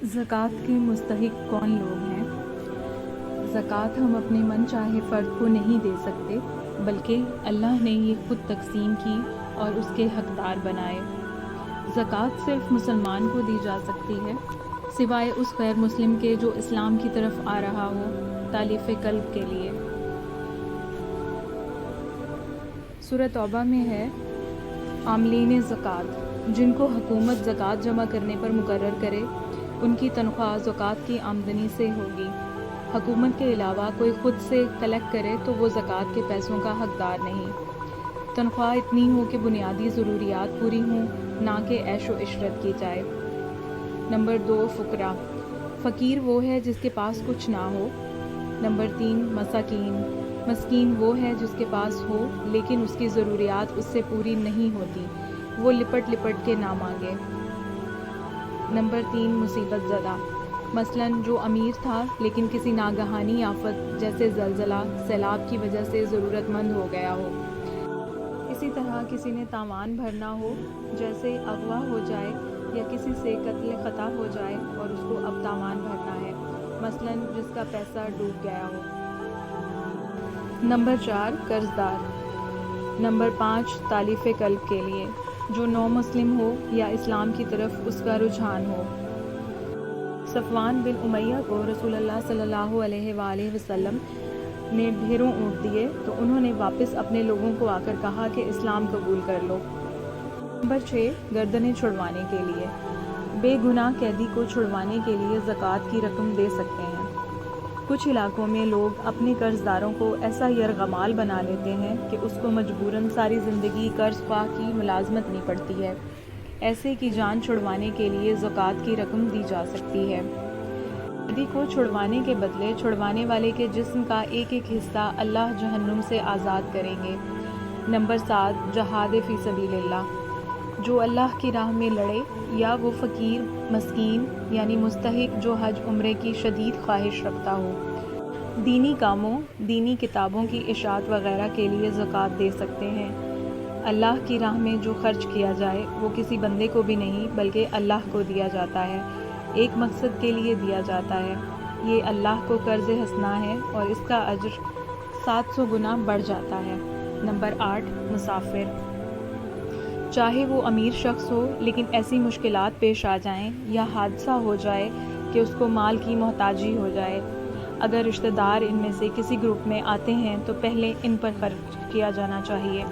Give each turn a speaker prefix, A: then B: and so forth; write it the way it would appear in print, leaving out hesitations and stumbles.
A: ज़कात के मुस्तहिक कौन लोग हैं؟ ज़कात हम अपने मन चाहे फ़र्द को नहीं दे सकते, बल्कि अल्लाह ने ये खुद तक़सीम की और उसके हक़दार बनाए। ज़कात सिर्फ़ मुसलमान को दी जा सकती है, सिवाय उस गैर मुस्लिम के जो इस्लाम की तरफ आ रहा हो, तालीफ़ क़ल्ब के लिए। सूरह तौबा में है, आमलीन ज़कात, जिनको हुकूमत ज़कात जमा करने पर मुकर्रर करे, उनकी तनख्वाह ज़कात की आमदनी से होगी। हुकूमत के अलावा कोई ख़ुद से कलेक्ट करे तो वो ज़कात के पैसों का हक़दार नहीं। तनख्वाह इतनी हो कि बुनियादी ज़रूरियात पूरी हों, ना कि ऐशो इशरत की जाए। नंबर 2, फ़ुकरा। फ़कीर वो है जिसके पास कुछ ना हो। नंबर 3, मसाकीन। मस्कीन वो है जिसके पास हो लेकिन उसकी ज़रूरियात उससे पूरी नहीं होती, वो लिपट लिपट के ना मांगे। नंबर 3, मुसीबत ज़दा। मसलन जो अमीर था लेकिन किसी नागहानी आफत जैसे ज़लज़ला, सैलाब की वजह से ज़रूरतमंद हो गया हो। इसी तरह किसी ने तावान भरना हो, जैसे अगवा हो जाए या किसी से कत्ल ख़ता हो जाए और उसको अब तावान भरना है, मसलन जिसका पैसा डूब गया हो। नंबर 4, कर्ज़दार। नंबर 5, तालीफ़ क़ल्ब के लिए, जो नौ मुस्लिम हो या इस्लाम की तरफ उसका रुझान हो। सफ़वान बिन उमैया को रसूलुल्लाह सल्लल्लाहु अलैहि वसल्लम ने ढेरों ऊँट दिए तो उन्होंने वापस अपने लोगों को आकर कहा कि इस्लाम कबूल कर लो। नंबर 6, गर्दनें छुड़वाने के लिए। बेगुनाह कैदी को छुड़वाने के लिए ज़कात की रकम दे सकते हैं। कुछ इलाकों में लोग अपने कर्ज़दारों को ऐसा यरगमाल बना लेते हैं कि उसको मजबूरन सारी ज़िंदगी कर्ज़ ख्वाह की मुलाजमत नहीं पड़ती है। ऐसे की जान छुड़वाने के लिए ज़कात की रकम दी जा सकती है। कैदी को छुड़वाने के बदले छुड़वाने वाले के जिस्म का एक एक हिस्सा अल्लाह जहन्नुम से आज़ाद करेंगे। नंबर 7, जहाद फ़ी सबीलिल्लाह। जो अल्लाह की राह में लड़े, या वो फ़कीर मस्कीन यानी मुस्तहिक जो हज उम्रे की शदीद ख्वाहिश रखता हो, दीनी कामों, दीनी किताबों की इशाअत वग़ैरह के लिए ज़कात दे सकते हैं। अल्लाह की राह में जो खर्च किया जाए वो किसी बंदे को भी नहीं बल्कि अल्लाह को दिया जाता है, एक मकसद के लिए दिया जाता है। ये अल्लाह को कर्ज़ हसना है और इसका अज्र 700 गुना बढ़ जाता है। नंबर 8, मुसाफिर। चाहे वो अमीर शख्स हो लेकिन ऐसी मुश्किलात पेश आ जाएं या हादसा हो जाए कि उसको माल की मोहताजी हो जाए, अगर रिश्तेदार इनमें से किसी ग्रुप में आते हैं तो पहले इन पर खर्च किया जाना चाहिए।